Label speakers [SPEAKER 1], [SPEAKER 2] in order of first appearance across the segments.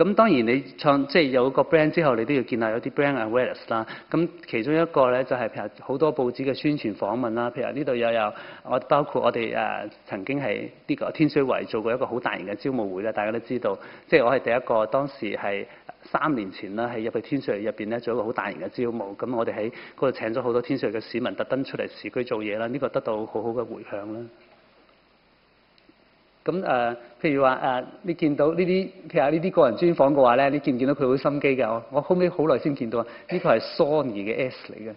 [SPEAKER 1] 咁當然你即係有個 brand 之後，你都要建立有啲 brand awareness 啦。咁其中一個咧就係譬如好多報紙嘅宣傳訪問啦。譬如呢度有包括我哋曾經係呢個天水圍做過一個好大型嘅招募會啦，大家都知道。即係我係第一個當時係3年前啦，係入去天水圍入邊咧做一個好大型嘅招募。咁我哋喺嗰度請咗好多天水圍嘅市民特登出嚟市區做嘢啦。呢個得到好好嘅迴響啦。咁譬如話你見到呢啲，譬如呢啲個人專訪嘅話咧，你見唔見到佢好心機㗎？我後尾好耐先見到啊！呢個係 Sony 嘅 S 嚟嘅。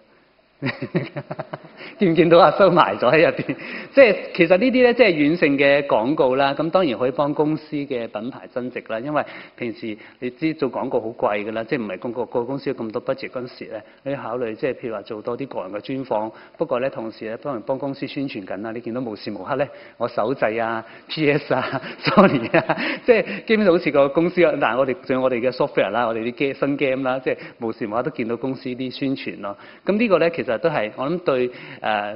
[SPEAKER 1] 見唔見到啊？收埋咗喺入邊，即係其實呢啲咧，即係軟性嘅廣告啦。咁當然可以幫公司嘅品牌增值啦。因為平時你知做廣告好貴㗎啦，即係唔係個公司有咁多 budget 嗰陣時咧，你考慮即係譬如話做多啲個人嘅專訪。不過咧，同時咧幫公司宣傳緊啦。你見到無時無刻咧，我手掣啊、PS 啊、Sony 啊，即係基本上好似個公司。但係我哋仲有我哋嘅 software 啦，我哋啲新 game 啦，即係無時無刻都見到公司啲宣傳咯。咁呢個咧其實都係我諗對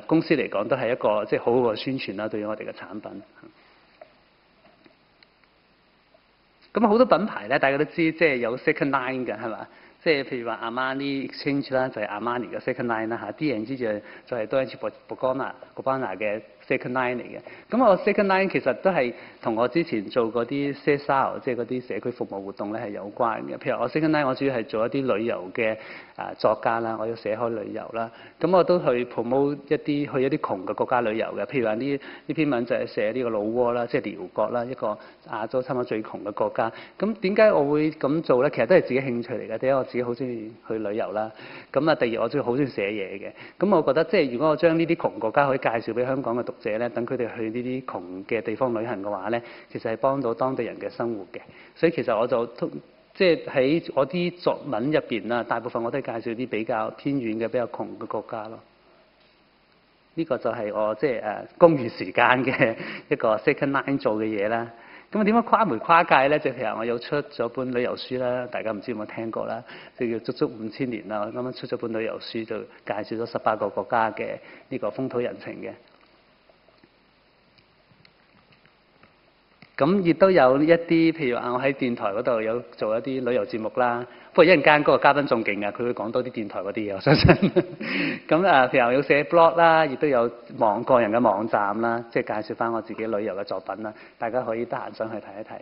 [SPEAKER 1] 公司嚟講都係一個即係好好嘅宣傳啦，對於我哋嘅產品。咁好多品牌咧，大家都知即係有 second line 嘅係嘛？即係譬如話 Armani Exchange 啦，就係 Armani 嘅 second line 啦嚇，D&G 就係 Dolce & Gabbana 嘅 second line 嚟嘅。咁我 second line 其實都係同我之前做嗰啲 CSR， 即係嗰啲社區服務活動咧係有關嘅。譬如我 second line， 我主要係做一啲旅遊嘅作家啦，我要寫開旅遊啦。咁我都去 promote 去一啲窮嘅國家旅遊嘅。譬如話呢篇文就係寫呢個老撾啦，即係寮國啦，一個亞洲差唔多最窮嘅國家。咁點解我會咁做咧？其實都係自己興趣嚟嘅。第一，我自己好中意去旅遊啦。咁第二，我好中意寫嘢嘅。咁我覺得即係如果我將呢啲窮國家可以介紹俾香港嘅讀者咧，等佢哋去呢啲窮嘅地方旅行嘅話咧，其實係幫到當地人嘅生活嘅。所以其實我就即係喺我啲作文入邊啦，大部分我都係介紹啲比較偏遠嘅、比較窮嘅國家咯。呢個就係我即係公餘時間嘅一個 second line 做嘅嘢啦。咁點樣跨媒跨界咧？就譬如我有出咗本旅遊書啦，大家唔知有冇聽過啦？就叫足足5000年啦。我啱啱出咗本旅遊書，就介紹咗18個國家嘅呢個風土人情嘅。咁亦都有一啲，譬如話我喺電台嗰度有做一啲旅遊節目啦。不過一陣間嗰個嘉賓仲勁啊，佢會講多啲電台嗰啲嘢，我相信。咁譬如我有寫 blog 啦，亦都有個人嘅網站啦，即係介紹翻我自己旅遊嘅作品啦。大家可以得閒上去睇一睇。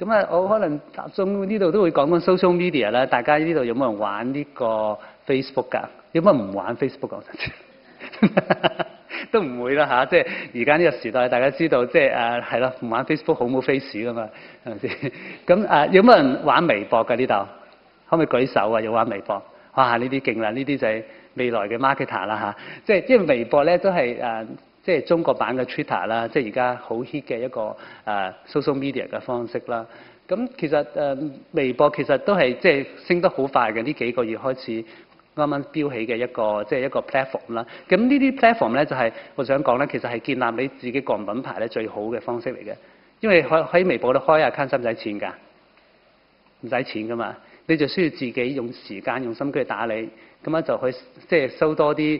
[SPEAKER 1] 咁我可能集中呢度都會講講 social media 啦。大家呢度有冇人玩呢個 Facebook 㗎？有冇人唔玩 Facebook 啊？都唔會啦嚇，即係而家呢個時代，大家知道即係係咯，唔玩 Facebook 好冇 face 㗎嘛，係咪先？咁有冇人玩微博㗎呢度？可唔可以舉手啊？有玩微博？哇！呢啲勁啦，呢啲就係未來嘅 marketer 啦嚇。即係因為微博咧都係即係中國版嘅 Twitter 啦，即係而家好 hit 嘅一個social media 嘅方式啦。咁其實微博其實都係即係升得好快嘅，呢幾個月開始。啱啱飆起嘅一個 platform 啦，咁呢啲 platform 咧就係我想講咧，其實係建立你自己個人品牌咧最好嘅方式嚟嘅，因為喺微博度開 account 使唔使錢㗎？唔使錢㗎嘛，你就需要自己用時間用心機去打理，咁樣就去即係收多啲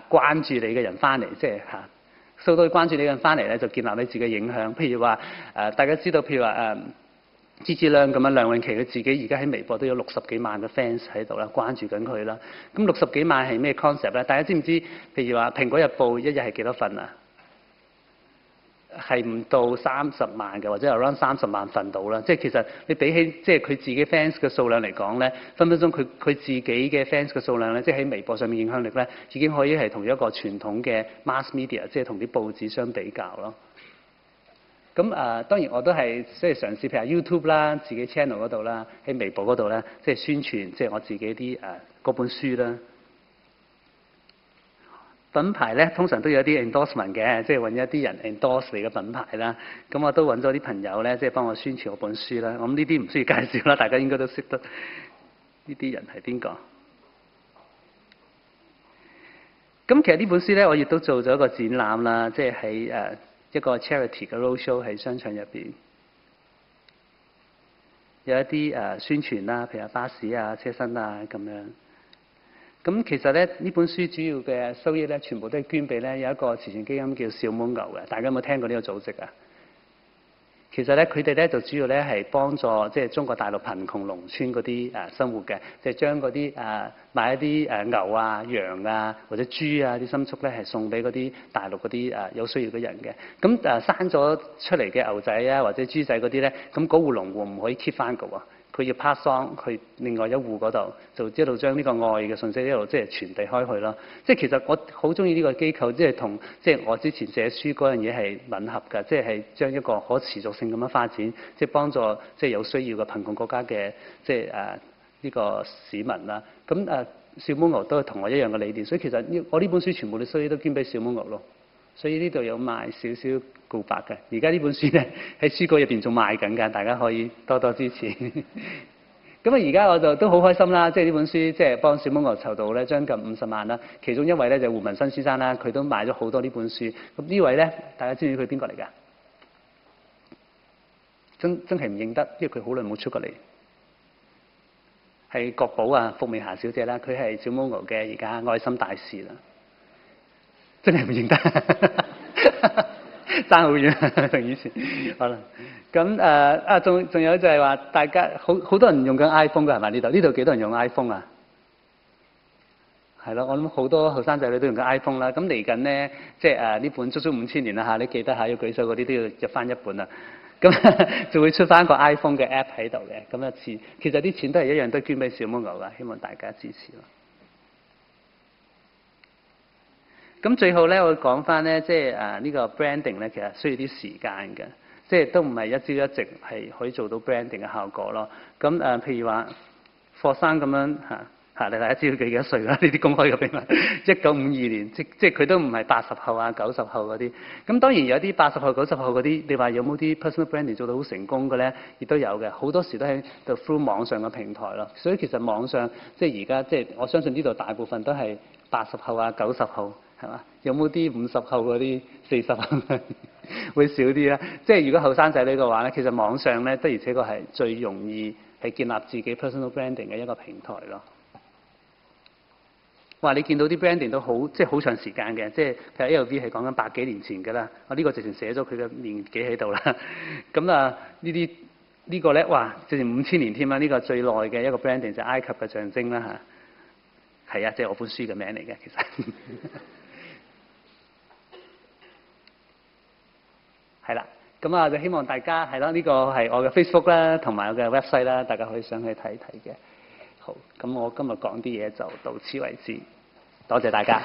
[SPEAKER 1] 關注你嘅人翻嚟，即係收多啲關注你嘅人翻嚟咧，就建立你自己嘅影響。譬如話大家知道，譬如話芝芝亮咁樣，梁詠琪佢自己而家喺微博都有60幾萬嘅 fans 喺度啦，關注緊佢啦。咁60幾萬係咩 concept 咧？大家知唔知？譬如話《蘋果日報》一日係幾多份啊？係唔到30萬嘅，或者 around 30萬份到啦。即係其實你比起即係佢自己 fans 嘅數量嚟講咧，分分鐘佢自己嘅 fans 嘅數量咧，即係喺微博上面影響力咧，已經可以係同一個傳統嘅 mass media，即係同啲報紙相比較咯。咁當然我都係即係嘗試譬如 YouTube 啦，自己 channel 嗰度啦，喺微博嗰度咧，即係宣傳即係我自己啲嗰本書啦。品牌咧通常都有啲 endorsement 嘅，即係揾一啲人 endorse 你嘅品牌啦。咁我都揾咗啲朋友咧，即係幫我宣傳我本書啦。咁呢啲唔需要介紹啦，大家應該都識得呢啲人係邊個。咁其實呢本書咧，我亦都做咗一個展覽啦，即係喺一個 charity 嘅 roadshow 喺商場入邊，有一啲宣傳啦，譬如巴士啊、車身啊咁樣。咁其實咧呢本書主要嘅收益咧，全部都係捐俾咧有一個慈善基金叫小蒙牛嘅。大家有冇聽過呢個組織啊？其實咧，佢哋咧就主要咧係幫助即係中國大陸貧窮農村嗰啲生活嘅，即係將嗰啲買一啲牛啊、羊啊或者豬啊啲牲畜咧係送俾嗰啲大陸嗰啲有需要嘅人嘅。咁生咗出嚟嘅牛仔啊或者豬仔嗰啲咧，咁嗰戶農戶唔可以 keep 翻㗎喎。佢要 pass on 去另外一戶嗰度，就一路將呢個愛嘅信息一路即係傳遞開去咯。即係其實我好中意呢個機構，即係同即係我之前寫書嗰樣嘢係吻合㗎，即係將一個可持續性咁樣發展，即係幫助即係有需要嘅貧窮國家嘅即係呢個市民啦。咁小母牛都係同我一樣嘅理念，所以其實我呢本書全部啲書都捐俾小母牛咯。所以呢度有賣少少告白嘅，而家呢本書咧喺書局入邊仲賣緊㗎，大家可以多多支持。咁而家我就都好開心啦，即係呢本書即係幫小母牛籌到咧將近50萬啦。其中一位咧就胡文新先生啦，佢都買咗好多呢本書。咁呢位咧，大家知唔知佢邊個嚟㗎？真係唔認得，因為佢好耐冇出過嚟。係國寶啊，伏美霞小姐啦，佢係小母牛嘅而家愛心大使啦。真係唔認得，爭好遠同以前。可能咁仲有就係話，大家好多人用緊 iPhone 㗎係咪？呢度幾多人用 iPhone 啊？係咯，我諗好多後生仔女都用緊 iPhone 啦。咁嚟緊咧，即係呢本足足5000年啦嚇，你記得下要舉手嗰啲都要入翻一本啦。咁就會出翻個 iPhone 嘅 app 喺度嘅。咁一次，其實啲錢都係一樣，都捐俾小母牛㗎，希望大家支持咯。咁最後咧，我講翻咧，即係呢個 branding 咧，其實需要啲時間嘅，即係都唔係一朝一夕係可以做到 branding 嘅效果咯。咁譬如話霍生咁樣你大家知道佢幾多歲啦？呢啲公開嘅秘密，1952年，即係佢都唔係80後啊、90後嗰啲。咁當然有啲80後、90後嗰啲，你話有冇啲 personal branding 做到好成功嘅咧？亦都有嘅，好多時都喺度 through 網上嘅平台咯。所以其實網上即係而家即係我相信呢度大部分都係80後啊、90後。係嘛？有冇啲50後嗰啲40後會少啲啦？即係如果後生仔女嘅話咧，其實網上咧的而且確係最容易係建立自己 personal branding 嘅一個平台咯。哇！你見到啲 branding 都好，即係好長時間嘅，即係譬如 LV 係講緊100幾年前㗎啦。我呢個直情寫咗佢嘅年紀喺度啦。咁呢個咧，哇！直情5000年添啦。呢個最耐嘅一個 branding 就係埃及嘅象徵啦嚇。係啊，即係我本書嘅名嚟嘅，其實。係啦，咁就希望大家係咯，呢個係我嘅 Facebook 啦，同埋我嘅 website 啦，大家可以上去睇睇嘅。好，咁我今日講啲嘢就到此為止，多謝大家。